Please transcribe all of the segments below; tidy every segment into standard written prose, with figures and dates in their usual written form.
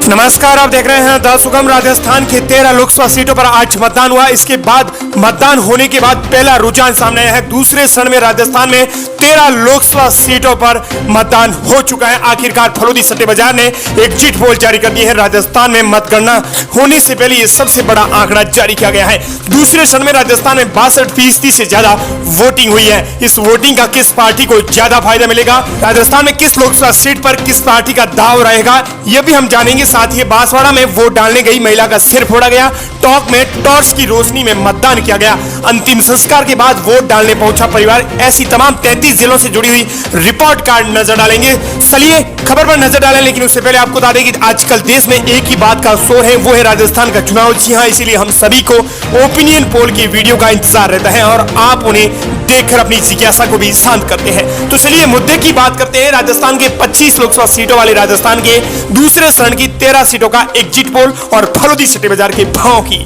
नमस्कार, आप देख रहे हैं द सुगम। राजस्थान की 13 लोकसभा सीटों पर आज मतदान हुआ। इसके बाद मतदान होने के बाद पहला रुझान सामने आया है। दूसरे चरण में राजस्थान में 13 लोकसभा सीटों पर मतदान हो चुका है। आखिरकार फलोदी सट्टे बाजार ने एग्जिट पोल जारी कर दी है। राजस्थान में मतगणना होने से पहले यह सबसे बड़ा आंकड़ा जारी किया गया है। दूसरे चरण में राजस्थान में 62% से ज्यादा वोटिंग हुई है। इस वोटिंग का किस पार्टी को ज्यादा फायदा मिलेगा, राजस्थान में किस लोकसभा सीट पर किस पार्टी का दाव रहेगा, यह भी हम जानेंगे। साथ ही बांसवाड़ा में वोट डालने गई महिला का सिर फोड़ा गया। टॉक में टॉर्च की रोशनी में मतदान किया गया। अंतिम संस्कार के बाद वोट डालने पहुंचा परिवार। ऐसी तमाम 33 जिलों से जुड़ी हुई रिपोर्ट कार्ड नजर डालेंगे। चलिए खबर पर नजर डालें, लेकिन उससे पहले आपको बता दें कि आजकल देश में एक ही बात का शोर है, वो है राजस्थान का चुनाव। जी हां, इसीलिए हम सभी को ओपिनियन पोल की वीडियो का इंतजार रहता है और आप उन्हें देखकर अपनी जिज्ञासा को भी शांत करते हैं। तो चलिए मुद्दे की बात करते हैं। राजस्थान के 25 लोकसभा सीटों वाले राजस्थान के दूसरे चरण की 13 सीटों का एग्जिट पोल और फलोदी सट्टे बाजार के भाव की।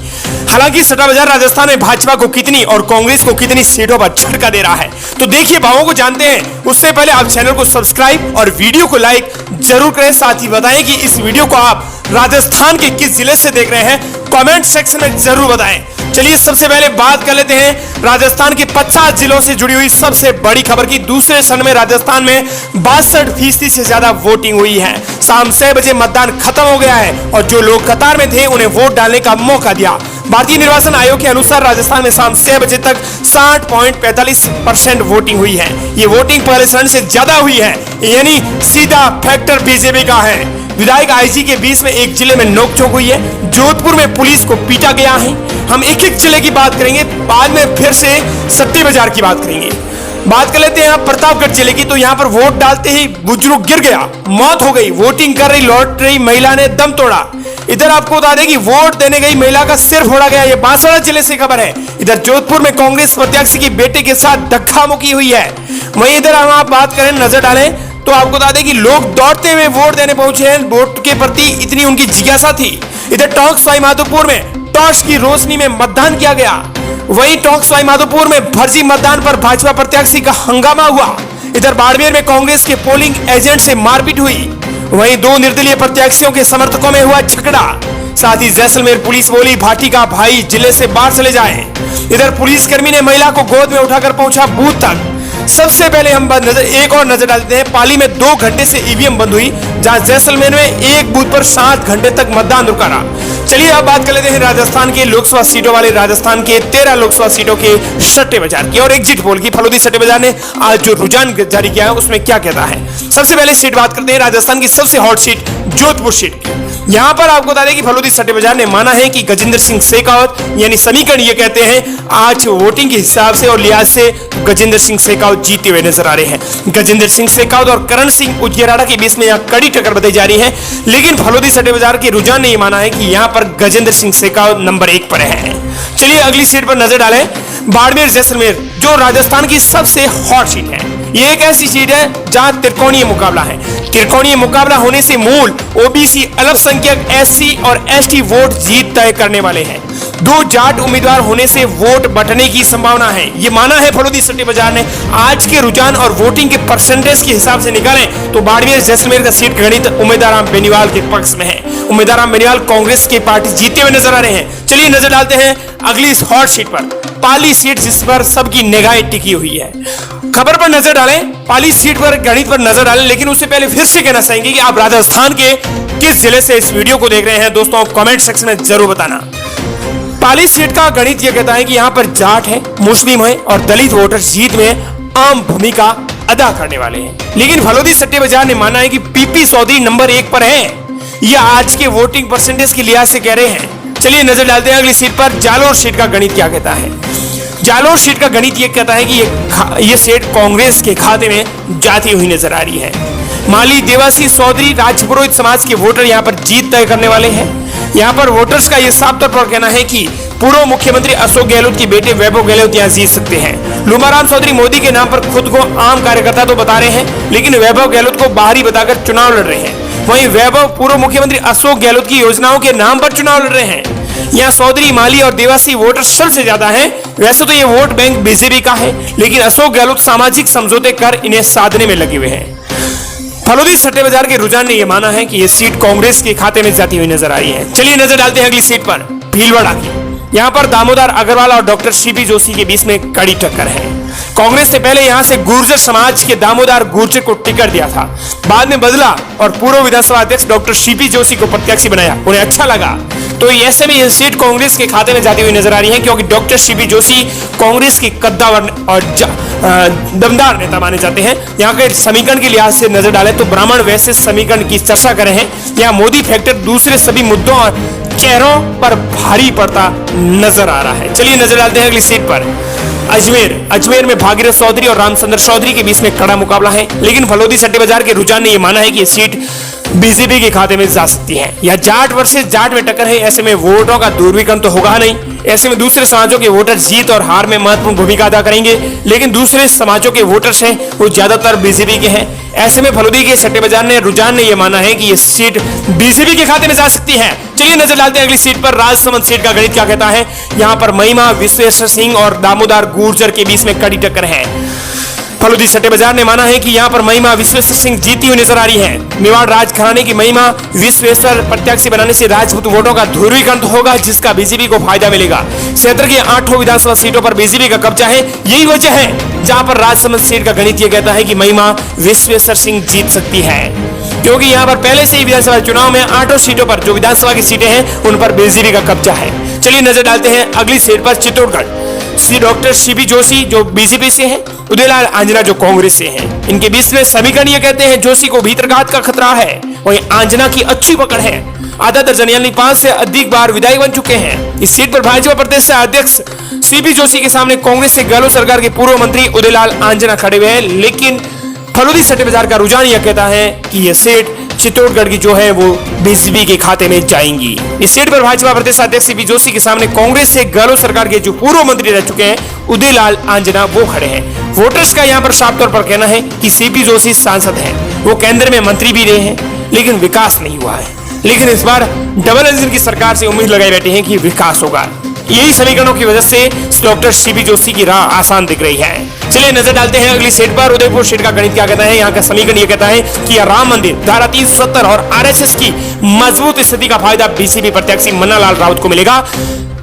हालांकि सट्टा बाजार राजस्थान में भाजपा को कितनी और कांग्रेस को कितनी सीटों पर झटका दे रहा है, तो देखिए भावों को जानते हैं। उससे पहले आप चैनल को सब्सक्राइब और वीडियो को लाइक जरूर करें। साथ ही बताएं कि इस वीडियो को आप राजस्थान के किस जिले से देख रहे हैं, कमेंट सेक्शन में जरूर बताएं। चलिए सबसे पहले बात कर लेते हैं राजस्थान के 50 जिलों से जुड़ी हुई सबसे बड़ी खबर की। दूसरे चरण में राजस्थान में 62% से ज्यादा वोटिंग हुई है। शाम 6 बजे मतदान खत्म हो गया है और जो लोग कतार में थे उन्हें वोट डालने का मौका दिया। भारतीय निर्वाचन आयोग के अनुसार राजस्थान में शाम 6 बजे तक 60.45% वोटिंग हुई है। ये वोटिंग पहले चरण से ज्यादा हुई है, यानी सीधा फैक्टर बीजेपी का है। विधायक आईजी के बीच में एक जिले में नोकझोंक हुई है। जोधपुर में पुलिस को पीटा गया है। हम एक एक जिले की बात करेंगे, बाद में फिर से सट्टे बाजार की बात करेंगे। बात कर लेते हैं प्रतापगढ़ जिले की। तो यहाँ पर वोट डालते ही बुजुर्ग गिर गया, मौत हो गई। वोटिंग कर रही लौट रही महिला ने दम तोड़ा। इधर आपको बता दें कि वोट देने गई महिला का सिर फोड़ा गया। ये बांसवाड़ा जिले से खबर है। इधर जोधपुर में कांग्रेस प्रत्याशी की बेटे के साथ धक्का मुक्की हुई है। वहीं इधर हम आप बात करें, नजर डालें तो आपको बता दें कि लोग दौड़ते हुए वोट देने पहुंचे हैं। वोट के प्रति इतनी उनकी जिज्ञासा थी। इधर टॉक सवाई माधोपुर में टॉर्च की रोशनी में मतदान किया गया। वहीं टॉक सवाई माधोपुर में फर्जी मतदान पर भाजपा प्रत्याशी का हंगामा हुआ। इधर बाड़मेर में कांग्रेस के पोलिंग एजेंट से मारपीट हुई। वहीं 2 निर्दलीय प्रत्याशियों के समर्थकों में हुआ झगड़ा। साथ ही जैसलमेर पुलिस बोली भाटी का भाई जिले से बाहर चले जाए। इधर पुलिसकर्मी ने महिला को गोद में उठाकर पहुंचा बूथ तक। सबसे पहले हम एक और नजर डालते हैं। पाली में 2 घंटे से ईवीएम बंद हुई, जहां जैसलमेर में एक बूथ पर 7 घंटे तक मतदान रुका रहा। चलिए अब बात कर लेते हैं राजस्थान के लोकसभा सीटों वाले राजस्थान के 13 लोकसभा सीटों के सट्टे बाजार की और एग्जिट पोल की। फलोदी सट्टे बाजार ने आज जो रुझान जारी किया है उसमें क्या कहता है। सबसे पहले सीट बात करते हैं राजस्थान की सबसे हॉट सीट जोधपुर सीट की। यहां पर आपको बता दें कि फलोदी सट्टे बाजार ने माना है कि गजेंद्र सिंह शेखावत, यानी समीकरण ये कहते हैं आज वोटिंग के हिसाब से और लिहाज से गजेंद्र सिंह शेखावत जीते हुए नजर आ रहे हैं। गजेंद्र सिंह शेखावत और करण सिंह उजियारा के बीच में यहां कड़ी टक्कर बताई जा रही है, लेकिन फलोदी सट्टे बाजार के रुझान ने यह माना है कि यहां पर गजेंद्र सिंह शेखावत नंबर 1 पर है। चलिए अगली सीट पर नजर डालें। बाड़मेर जैसलमेर जो राजस्थान की सबसे हॉट सीट है। ये एक ऐसी सीट है जहां त्रिकोणीय मुकाबला है। त्रिकोणीय मुकाबला होने से मूल ओबीसी, अल्पसंख्यक, एससी और एसटी वोट जीत तय करने वाले हैं। 2 जाट उम्मीदवार होने से वोट बंटने की संभावना है, ये माना है फलोदी सट्टे बाजार ने। आज के रुझान और वोटिंग के परसेंटेज के हिसाब से निकालें तो बाड़मेर जैसलमेर का सीट गणित उम्मीदवार बेनीवाल के पक्ष में है। उम्मीदवार बेनीवाल कांग्रेस की पार्टी जीते हुए नजर आ रहे हैं। चलिए नजर डालते हैं अगली इस हॉट सीट पर, पाली सीट, जिस पर सबकी निगाहें टिकी हुई है। खबर पर नजर डालें, पाली सीट पर गणित पर नजर डालें, लेकिन उससे पहले फिर से कहना चाहेंगे कि आप राजस्थान के किस जिले से इस वीडियो को देख रहे हैं। दोस्तों कमेंट सेक्शन में जरूर बताना। पाली सीट का गणित यह कहता है कि यहां पर जाट है, मुस्लिम है और दलित वोटर जीत में आम भूमिका अदा करने वाले हैं। लेकिन फलोदी सट्टे बाजार ने माना है कि पीपी चौधरी नंबर 1 पर है। यह आज के वोटिंग परसेंटेज के लिहाज से कह रहे हैं। चलिए नजर डालते हैं अगली सीट पर। जालोर सीट का गणित क्या कहता है। जालोर सीट का गणित यह कहता है कि यह सीट कांग्रेस के खाते में जाती हुई नजर आ रही है। माली, देवासी, चौधरी, राजपुरोहित समाज के वोटर यहां पर जीत तय करने वाले हैं। यहां पर वोटर्स का यह साफ तौर पर कहना है कि पूर्व मुख्यमंत्री अशोक गहलोत के बेटे वैभव गहलोत यहां जीत सकते हैं। लुमाराम चौधरी मोदी के नाम पर खुद को आम कार्यकर्ता तो बता रहे हैं, लेकिन वैभव गहलोत को बाहरी बताकर चुनाव लड़ रहे हैं। वहीं वैभव पूर्व मुख्यमंत्री अशोक गहलोत की योजनाओं के नाम पर चुनाव लड़ रहे हैं। यहाँ चौधरी, माली और देवासी वोटर सबसे ज्यादा हैं। वैसे तो ये वोट बैंक बीजेपी का है, लेकिन अशोक गहलोत सामाजिक समझौते कर इन्हें साधने में लगे हुए हैं। फलोदी सट्टे बाजार के रुझान ने यह माना है कि यह सीट कांग्रेस के खाते में जाती हुई नजर आ रही है। चलिए नजर डालते हैं अगली सीट पर, भीलवाड़ा की। यहाँ पर दामोदर अग्रवाल और डॉक्टर सीपी जोशी के बीच में कड़ी टक्कर है। कांग्रेस ने पहले यहां से गुर्जर समाज के दामोदर गुर्जर को टिकट दिया था, बाद में बदला और पूर्व विधानसभा अध्यक्ष डॉक्टर सीपी जोशी को प्रत्याशी बनाया। उन्हें अच्छा लगा, तो ऐसे में यह सीट कांग्रेस के खाते में जाती हुई नजर आ रही है, क्योंकि डॉक्टर सीपी जोशी कांग्रेस के कद्दावर और दमदार नेता माने जाते हैं। यहाँ के समीकरण के लिहाज से नजर डालें तो ब्राह्मण वैश्य समीकरण की चर्चा कर रहे हैं। यहाँ मोदी फैक्टर दूसरे सभी मुद्दों और चेहरों पर भारी पड़ता नजर आ रहा है। चलिए नजर डालते हैं अगली सीट पर, अजमेर में भागीरथ चौधरी और रामचंद्र चौधरी के बीच में कड़ा मुकाबला है, लेकिन फलोदी सट्टे बाजार के रुझान ने यह माना है कि यह सीट बीजेपी के खाते में जा सकती है। यह जाट वर्सेस जाट में टक्कर है, ऐसे में वोटों का दूरवीकरण तो होगा नहीं। ऐसे में दूसरे समाजों के वोटर जीत और हार में महत्वपूर्ण भूमिका अदा करेंगे, लेकिन दूसरे समाजों के वोटर्स हैं वो ज्यादातर बीजेपी के हैं। ऐसे में फलोदी के सट्टे बाजार ने रुझान ने यह माना है कि यह सीट बीजेपी के खाते में जा सकती है। चलिए नजर डालते हैं अगली सीट पर, राजसमंद सीट का गणित क्या कहता है। यहाँ पर महिमा विश्वेश्वर सिंह और दामोदर गुर्जर के बीच में कड़ी टक्कर है। फलोदी सट्टे बाजार ने माना है कि यहाँ पर महिमा विश्वेश्वर सिंह जीती हुई नजर आ रही है। मेवाड़ राजघराने की महिमा विश्वेश्वर प्रत्याशी बनाने से राजपूत वोटों का ध्रुवीकरण होगा, जिसका बीजेपी को फायदा मिलेगा। क्षेत्र की 8 विधानसभा सीटों पर बीजेपी का कब्जा है। यही वजह है जहां पर राजसमंद सीट का गणित यह कहता है कि महिमा विश्वेश्वर सिंह जीत सकती है, क्योंकि यहाँ पर पहले से ही विधानसभा चुनाव में 8 सीटों पर जो विधानसभा की सीटें हैं उन पर बीजेपी का कब्जा है। चलिए नजर डालते हैं अगली सीट पर, चित्तौड़गढ़। डॉक्टर सीपी जोशी जो बीजेपी से हैं, उदयलाल आंजना जो कांग्रेस से हैं, इनके बीच में समीकरण ये कहते हैं जोशी को भीतरघात का खतरा है, वहीं आंजना की अच्छी पकड़ है। आधा दर्जन यानी 5 से अधिक बार विधायक बन चुके हैं। इस सीट पर भाजपा प्रदेश अध्यक्ष सीपी जोशी के सामने कांग्रेस से गहलोत सरकार के पूर्व मंत्री उदयलाल आंजना खड़े हुए हैं, लेकिन फलोदी सट्टे बाजार का रुझान यह कहता है कि यह सीट चित्तौड़गढ़ की जो है वो बीजेपी के खाते में जाएंगी। इस सीट पर भाजपा प्रदेश अध्यक्ष सीपी जोशी के सामने कांग्रेस से गहलोत सरकार के जो पूर्व मंत्री रह चुके हैं उदयलाल आंजना वो खड़े हैं। वोटर्स का यहाँ पर साफ तौर पर कहना है कि सीपी जोशी सांसद हैं, वो केंद्र में मंत्री भी रहे हैं, लेकिन विकास नहीं हुआ है। लेकिन इस बार डबल इंजन की सरकार से उम्मीद लगाई बैठे हैं कि विकास होगा। यही समीकरणों की वजह से डॉक्टर सीपी जोशी की राह आसान दिख रही है। चलिए नजर डालते हैं अगली सीट पर, उदयपुर सीट का गणित क्या कहता है। यहाँ का समीकरण यह कहता है कि राम मंदिर, धारा 370 और आरएसएस की मजबूत स्थिति का फायदा बीजेपी प्रत्याशी मन्नालाल राउत को मिलेगा।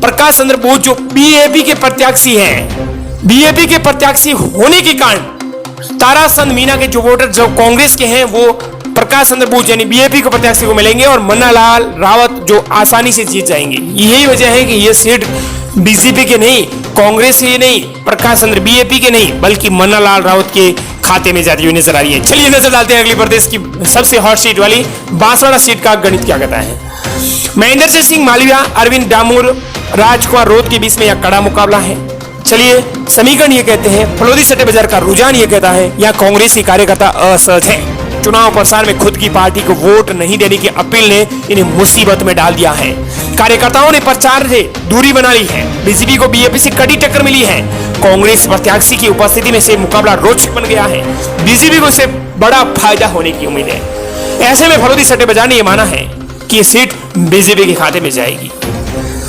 प्रकाश चंद्र बोस जो बीएपी के प्रत्याशी हैं, बीएपी के प्रत्याशी होने के कारण ताराचंद मीना के जो वोटर जो कांग्रेस के हैं वो प्रकाश चंद्र बोस यानी बीएपी को प्रत्याशी को मिलेंगे और मन्नालाल रावत जो आसानी से जीत जाएंगे। यही वजह है कि यह सीट बीजेपी के नहीं, कांग्रेस के नहीं, प्रकाश चंद्र बीएपी के नहीं, बल्कि मन्नालाल रावत के खाते में जाती हुई नजर आ रही है। चलिए नजर डालते हैं अगली प्रदेश की सबसे हॉट सीट वाली बांसवाड़ा सीट का गणित क्या कहता है। महेंद्र सिंह मालविया, अरविंद डामोर, राजकुमार रोत के बीच में यह कड़ा मुकाबला है। चलिए समीकरण ये कहते हैं, फलोदी सट्टे बाजार का रुझान ये कहता है यह कांग्रेस के कार्यकर्ता असहज है। चुनाव प्रचार में खुद की पार्टी को वोट नहीं देने की अपील ने इन्हें मुसीबत में डाल दिया है। कार्यकर्ताओं ने प्रचार से दूरी बना ली है। बीजेपी को बीएपी से कड़ी टक्कर मिली है। कांग्रेस प्रत्याशी की उपस्थिति में से मुकाबला रोचक बन गया है। बीजेपी को इससे बड़ा फायदा होने की उम्मीद है। ऐसे में फलोदी सट्टे बाजार ने यह माना है कि यह सीट बीजेपी के खाते में जाएगी।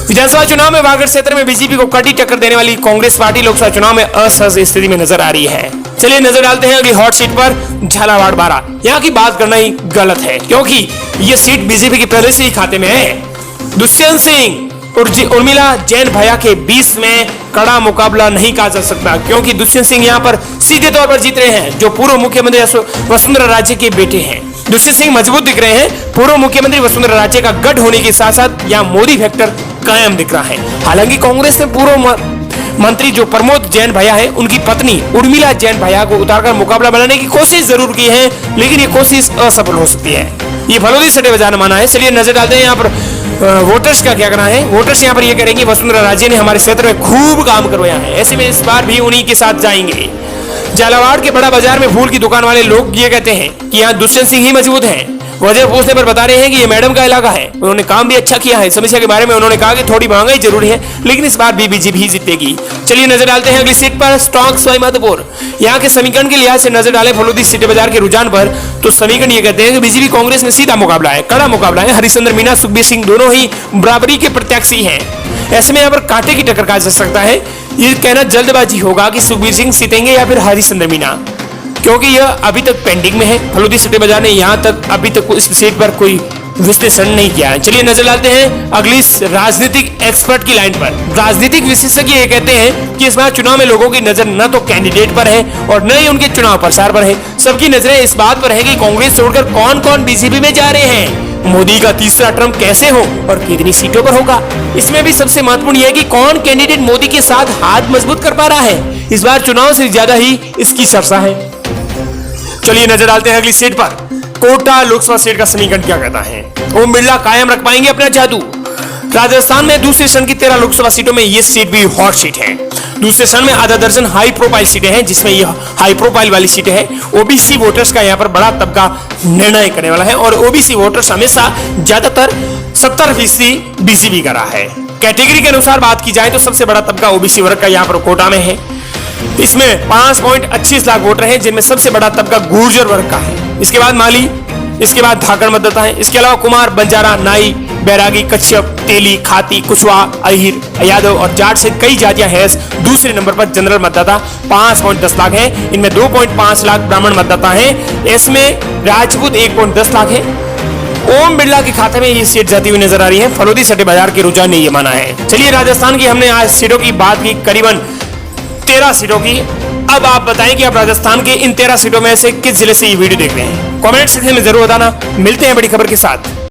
विधानसभा चुनाव में वागड़ क्षेत्र में बीजेपी को कड़ी टक्कर देने वाली कांग्रेस पार्टी लोकसभा चुनाव में असहज स्थिति में नजर आ रही है। चलिए नजर डालते हैं अगली हॉट सीट पर, झालावाड़ बारा। यहाँ की बात करना ही गलत है, क्योंकि यह सीट बीजेपी के पहले से ही खाते में है। दुष्यंत सिंह और उर्मिला जैन भैया के बीच में कड़ा मुकाबला नहीं कहा जा सकता, क्योंकि दुष्यंत सिंह यहाँ पर सीधे तौर पर जीत रहे हैं, जो पूर्व मुख्यमंत्री वसुंधरा राजे के बेटे हैं। दुष्यंत सिंह मजबूत दिख रहे हैं। पूर्व मुख्यमंत्री वसुंधरा राजे का गढ़ होने के साथ साथ यहाँ मोदी फैक्टर कायम दिख रहा है। हालांकि कांग्रेस ने पूर्व मंत्री जो प्रमोद जैन भैया है उनकी पत्नी उर्मिला जैन भैया को उतारकर मुकाबला बनाने की कोशिश जरूर की है, लेकिन ये कोशिश असफल हो सकती है। ये फलोदी सट्टे बाजार ने माना है। चलिए नजर डालते हैं यहाँ पर वोटर्स का क्या कहना है। वोटर्स यहाँ पर ये करेंगे वसुंधरा राजे ने हमारे क्षेत्र में खूब काम करवाया है, ऐसे में इस बार भी उन्हीं के साथ जाएंगे। झालावाड़ के बड़ा बाजार में फूल की दुकान वाले लोग ये कहते हैं कि यहाँ दुष्यंत सिंह ही मजबूत हैं। वजह पूछने पर बता रहे हैं कि ये मैडम का इलाका है, उन्होंने काम भी अच्छा किया है। समस्या के बारे में उन्होंने कहा कि थोड़ी महंगाई जरूरी है, लेकिन इस बार बीजेपी ही जीतेगी। चलिए नजर डालते हैं अगली सीट पर, स्टॉक सवाई माधोपुर। यहाँ के समीकरण के लिहाज से नजर डालें फलोदी सट्टे बाजार के रुझान पर, तो समीकरण ये कहते हैं कि बीजेपी कांग्रेस में सीधा मुकाबला है, कड़ा मुकाबला है। हरिश्चंद्र मीना, सुखबीर सिंह दोनों ही बराबरी के प्रत्याशी हैं। ऐसे में यहाँ पर कांटे की टक्कर कहा जा सकता है। ये कहना जल्दबाजी होगा कि सुखबीर सिंह जीतेंगे या फिर हरिश्चंद्र मीना, क्योंकि यह अभी तक पेंडिंग में है। फलोदी सिटी बाजार ने यहाँ तक अभी तक इस सीट पर कोई विश्लेषण नहीं किया है। चलिए नजर डालते हैं अगली राजनीतिक एक्सपर्ट की लाइन पर। राजनीतिक विशेषज्ञ ये कहते हैं कि इस बार चुनाव में लोगों की नजर न तो कैंडिडेट पर है और न ही उनके चुनाव प्रचार पर है। सबकी नजरें इस बात पर है कि कांग्रेस छोड़कर कौन कौन बीजेपी में जा रहे हैं, मोदी का तीसरा टर्म कैसे हो और कितनी सीटों पर होगा। इसमें भी सबसे महत्वपूर्ण यह है कि कौन कैंडिडेट मोदी के साथ हाथ मजबूत कर पा रहा है। इस बार चुनाव से ज्यादा ही इसकी चर्चा है। चलिए नजर डालते हैं अगली सीट पर। कोटा लोकसभा सीट का समीकरण क्या कहता है? ओम बिरला कायम रख पाएंगे अपना जादू। राजस्थान में दूसरे चरण की 13 लोकसभा सीटों में यह सीट भी हॉट सीट है। दूसरे चरण में आधा दर्जन हाई प्रोफाइल सीटें हैं, जिसमें यह हाई प्रोफाइल वाली सीटें हैं। ओबीसी वोटर्स का यहाँ पर बड़ा तबका निर्णय करने वाला है और ओबीसी वोटर्स हमेशा ज्यादातर 70% बीजेपी का रहा है। कैटेगरी के अनुसार बात की जाए तो सबसे बड़ा तबका ओबीसी वर्ग का यहाँ पर कोटा में है। इसमें 5.25 लाख वोटर हैं, जिनमें सबसे बड़ा तबका गुर्जर वर्ग का है। इसके बाद माली, इसके बाद धाकड़ मतदाता है। इसके अलावा कुमार, बंजारा, नाई, बैरागी, कच्छप, तेली, खाती, कुशवाहा, अहिर, यादव और जाट से कई जातियां हैं। दूसरे नंबर पर जनरल मतदाता 5.10 लाख हैं। इनमें 2.5 लाख ब्राह्मण मतदाता हैं। इसमें राजपूत 1.10 लाख है। ओम बिरला के खाते में ये सीट जाती हुई नजर आ रही है। फलोदी सिटी बाजार के रुझान ने ये माना है। चलिए राजस्थान की हमने आज सीटों की बात की, करीबन 13 सीटों की। अब आप बताएं कि आप राजस्थान के इन 13 सीटों में से किस जिले से ये वीडियो देख रहे हैं। कमेंट सेक्शन में जरूर बताना। मिलते हैं बड़ी खबर के साथ।